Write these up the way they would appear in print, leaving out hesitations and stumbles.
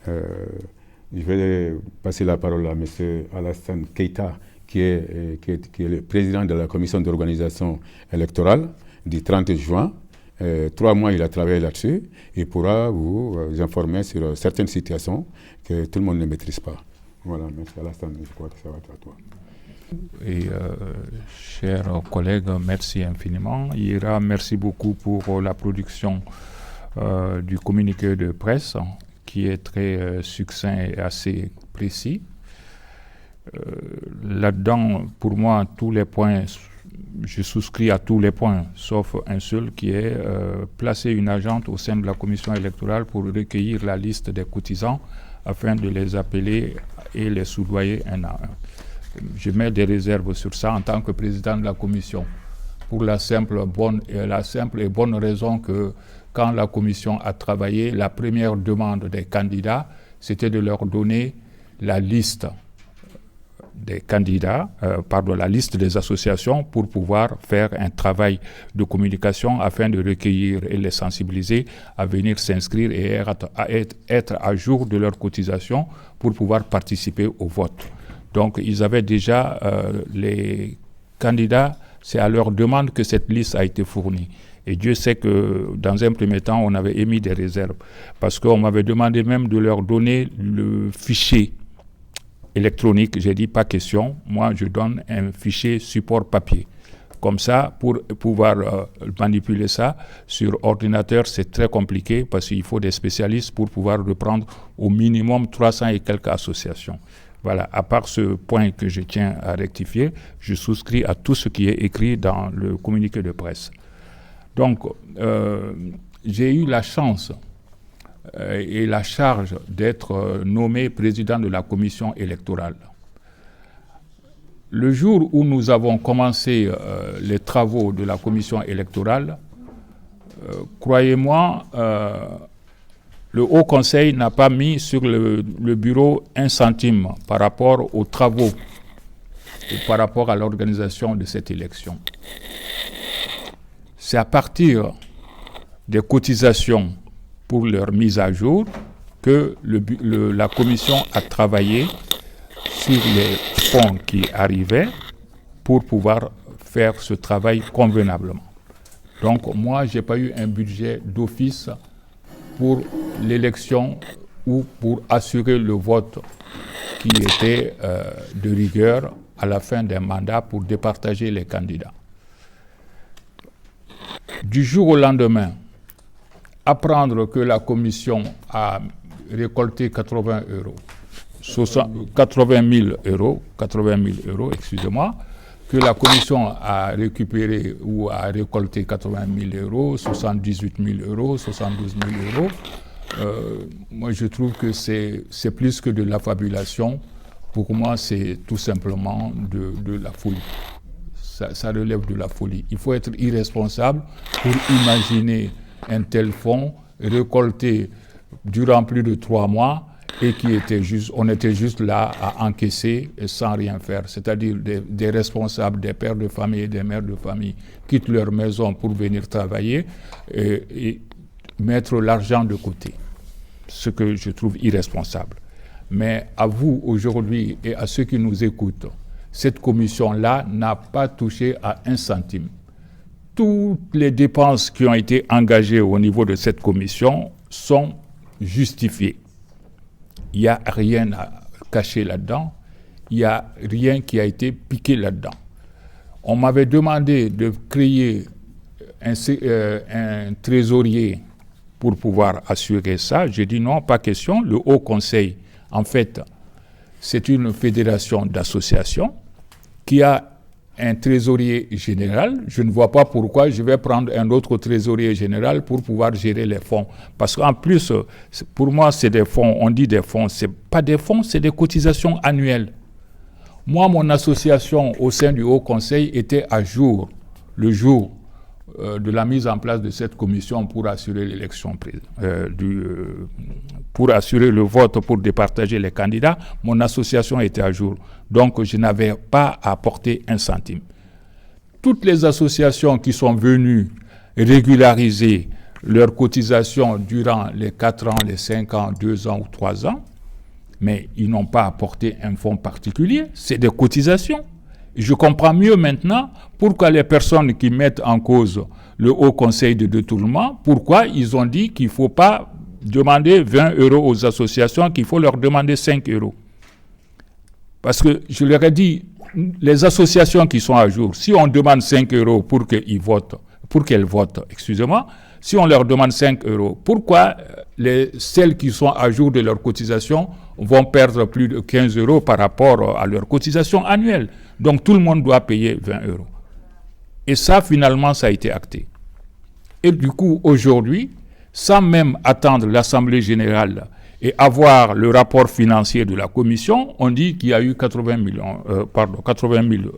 Je vais passer la parole à M. Alassane Keita, qui est le président de la commission d'organisation électorale du 30 juin. 3 mois, il a travaillé là-dessus et pourra vous informer sur certaines situations que tout le monde ne maîtrise pas. Voilà, M. Alassane, je crois que ça va être à toi. Et chers collègues, merci infiniment. Ira, merci beaucoup pour la production du communiqué de presse qui est très succinct et assez précis. Là-dedans, pour moi, tous les points, je souscris à tous les points, sauf un seul qui est placer une agente au sein de la commission électorale pour recueillir la liste des cotisants afin de les appeler et les soudoyer un à un. Je mets des réserves sur ça en tant que président de la commission, pour la simple et bonne raison que quand la commission a travaillé, la première demande des candidats, c'était de leur donner la liste des candidats, la liste des associations pour pouvoir faire un travail de communication afin de recueillir et les sensibiliser à venir s'inscrire et être à jour de leur cotisation pour pouvoir participer au vote. Donc ils avaient déjà les candidats, c'est à leur demande que cette liste a été fournie. Et Dieu sait que dans un premier temps, on avait émis des réserves parce qu'on m'avait demandé même de leur donner le fichier électronique. J'ai dit pas question, moi je donne un fichier support papier. Comme ça, pour pouvoir manipuler ça sur ordinateur, c'est très compliqué parce qu'il faut des spécialistes pour pouvoir reprendre au minimum 300 et quelques associations. Voilà, à part ce point que je tiens à rectifier, je souscris à tout ce qui est écrit dans le communiqué de presse. Donc, j'ai eu la chance et la charge d'être nommé président de la commission électorale. Le jour où nous avons commencé les travaux de la commission électorale, croyez-moi, le Haut Conseil n'a pas mis sur le bureau un centime par rapport aux travaux et par rapport à l'organisation de cette élection. C'est à partir des cotisations pour leur mise à jour que la commission a travaillé sur les fonds qui arrivaient pour pouvoir faire ce travail convenablement. Donc moi, je n'ai pas eu un budget d'office pour l'élection ou pour assurer le vote qui était de rigueur à la fin d'un mandat pour départager les candidats. Du jour au lendemain, apprendre que la commission a récolté 80 000 euros, excusez-moi, que la commission a récupéré ou a récolté 80 000 euros, 78 000 euros, 72 000 euros, moi je trouve que c'est plus que de l'affabulation. Pour moi, c'est tout simplement de la folie. Ça relève de la folie. Il faut être irresponsable pour imaginer un tel fonds récolté durant plus de 3 mois et on était juste là à encaisser et sans rien faire. C'est-à-dire des responsables, des pères de famille et des mères de famille quittent leur maison pour venir travailler et mettre l'argent de côté. Ce que je trouve irresponsable. Mais à vous aujourd'hui et à ceux qui nous écoutent, cette commission-là n'a pas touché à 1 centime. Toutes les dépenses qui ont été engagées au niveau de cette commission sont justifiées. Il n'y a rien à cacher là-dedans. Il n'y a rien qui a été piqué là-dedans. On m'avait demandé de créer un trésorier pour pouvoir assurer ça. J'ai dit non, pas question. Le Haut Conseil, en fait, c'est une fédération d'associations qui a un trésorier général. Je ne vois pas pourquoi je vais prendre un autre trésorier général pour pouvoir gérer les fonds. Parce qu'en plus, pour moi, c'est des fonds. On dit des fonds. Ce n'est pas des fonds, c'est des cotisations annuelles. Moi, mon association au sein du Haut Conseil était à jour, le jour de la mise en place de cette commission pour assurer l'élection, pour assurer le vote, pour départager les candidats. Mon association était à jour. Donc, je n'avais pas à apporter 1 centime. Toutes les associations qui sont venues régulariser leurs cotisations durant les 4 ans, les 5 ans, 2 ans ou 3 ans, mais ils n'ont pas apporté un fonds particulier, c'est des cotisations. Je comprends mieux maintenant pourquoi les personnes qui mettent en cause le Haut Conseil de détournement, pourquoi ils ont dit qu'il ne faut pas demander 20 € aux associations, qu'il faut leur demander 5 €. Parce que je leur ai dit, les associations qui sont à jour, si on demande 5 € pour qu'elles votent, si on leur demande 5 €, pourquoi celles qui sont à jour de leur cotisation vont perdre plus de 15 € par rapport à leur cotisation annuelle? Donc tout le monde doit payer 20 €. Et ça, finalement, ça a été acté. Et du coup, aujourd'hui, sans même attendre l'Assemblée générale et avoir le rapport financier de la commission, on dit qu'il y a eu 80 000,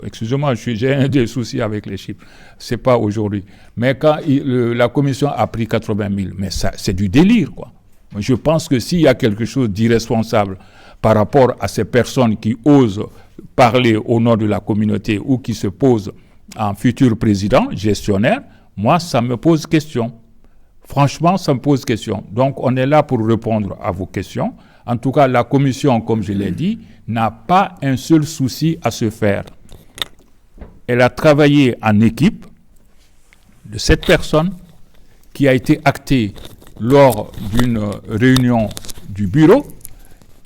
excusez-moi, j'ai des soucis avec les chiffres, c'est pas aujourd'hui. Mais quand la commission a pris 80 000, mais ça, c'est du délire, quoi. Je pense que s'il y a quelque chose d'irresponsable par rapport à ces personnes qui osent parler au nom de la communauté ou qui se posent en futur président, gestionnaire, moi, ça me pose question. Franchement, ça me pose question. Donc, on est là pour répondre à vos questions. En tout cas, la commission, comme je l'ai dit, n'a pas un seul souci à se faire. Elle a travaillé en équipe de cette personne qui a été actée lors d'une réunion du bureau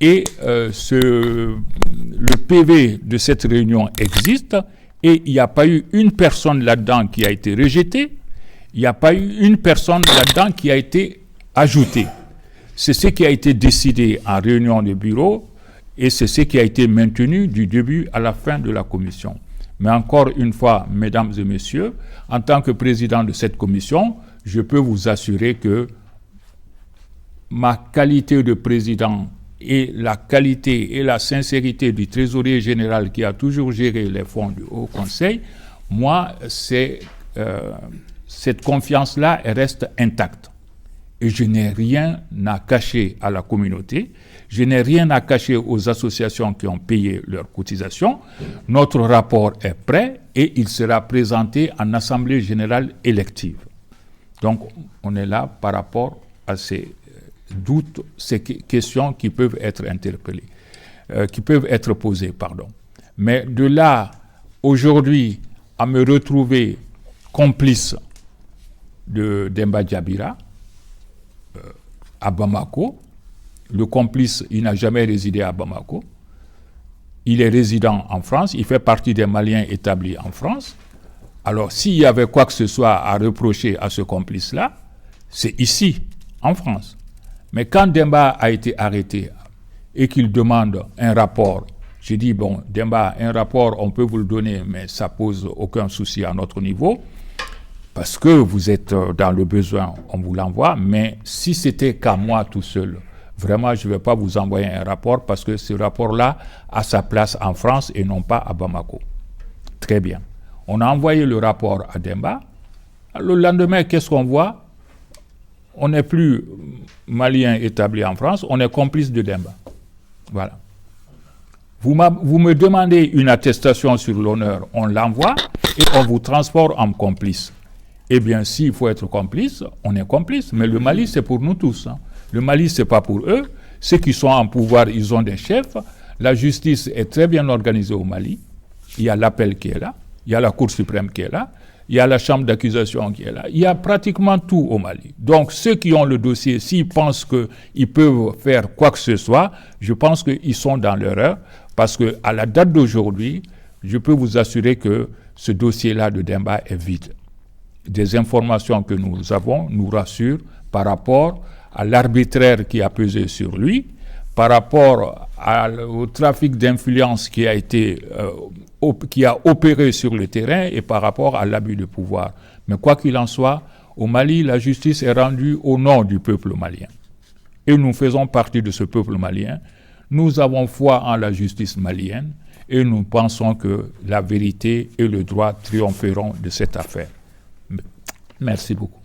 et le PV de cette réunion existe et il n'y a pas eu une personne là-dedans qui a été rejetée. Il n'y a pas eu une personne là-dedans qui a été ajoutée. C'est ce qui a été décidé en réunion de bureau et c'est ce qui a été maintenu du début à la fin de la commission. Mais encore une fois, mesdames et messieurs, en tant que président de cette commission, je peux vous assurer que ma qualité de président et la qualité et la sincérité du trésorier général qui a toujours géré les fonds du Haut Conseil, moi, cette confiance-là reste intacte. Et je n'ai rien à cacher à la communauté, je n'ai rien à cacher aux associations qui ont payé leurs cotisations. Notre rapport est prêt et il sera présenté en Assemblée générale élective. Donc, on est là par rapport à ces doutes, ces questions qui peuvent être interpellées, qui peuvent être posées, pardon. Mais de là, aujourd'hui, à me retrouver complice de Demba Djabira à Bamako. Le complice, il n'a jamais résidé à Bamako. Il est résident en France, il fait partie des Maliens établis en France. Alors, s'il y avait quoi que ce soit à reprocher à ce complice-là, c'est ici, en France. Mais quand Demba a été arrêté et qu'il demande un rapport, j'ai dit, bon, Demba, un rapport, on peut vous le donner, mais ça pose aucun souci à notre niveau. Parce que vous êtes dans le besoin, on vous l'envoie. Mais si c'était qu'à moi tout seul, vraiment, je ne vais pas vous envoyer un rapport parce que ce rapport-là a sa place en France et non pas à Bamako. Très bien. On a envoyé le rapport à Demba. Le lendemain, qu'est-ce qu'on voit? On n'est plus malien établi en France, on est complice de Demba. Voilà. Vous me demandez une attestation sur l'honneur, on l'envoie et on vous transporte en complice. Eh bien, s'il faut être complice, on est complice. Mais le Mali, c'est pour nous tous. Hein. Le Mali, ce n'est pas pour eux. Ceux qui sont en pouvoir, ils ont des chefs. La justice est très bien organisée au Mali. Il y a l'appel qui est là. Il y a la Cour suprême qui est là. Il y a la chambre d'accusation qui est là. Il y a pratiquement tout au Mali. Donc, ceux qui ont le dossier, s'ils pensent qu'ils peuvent faire quoi que ce soit, je pense qu'ils sont dans l'erreur. Parce qu'à la date d'aujourd'hui, je peux vous assurer que ce dossier-là de Demba est vide. Des informations que nous avons nous rassurent par rapport à l'arbitraire qui a pesé sur lui, par rapport au trafic d'influence qui a opéré sur le terrain et par rapport à l'abus de pouvoir. Mais quoi qu'il en soit, au Mali, la justice est rendue au nom du peuple malien. Et nous faisons partie de ce peuple malien. Nous avons foi en la justice malienne et nous pensons que la vérité et le droit triompheront de cette affaire. Merci beaucoup.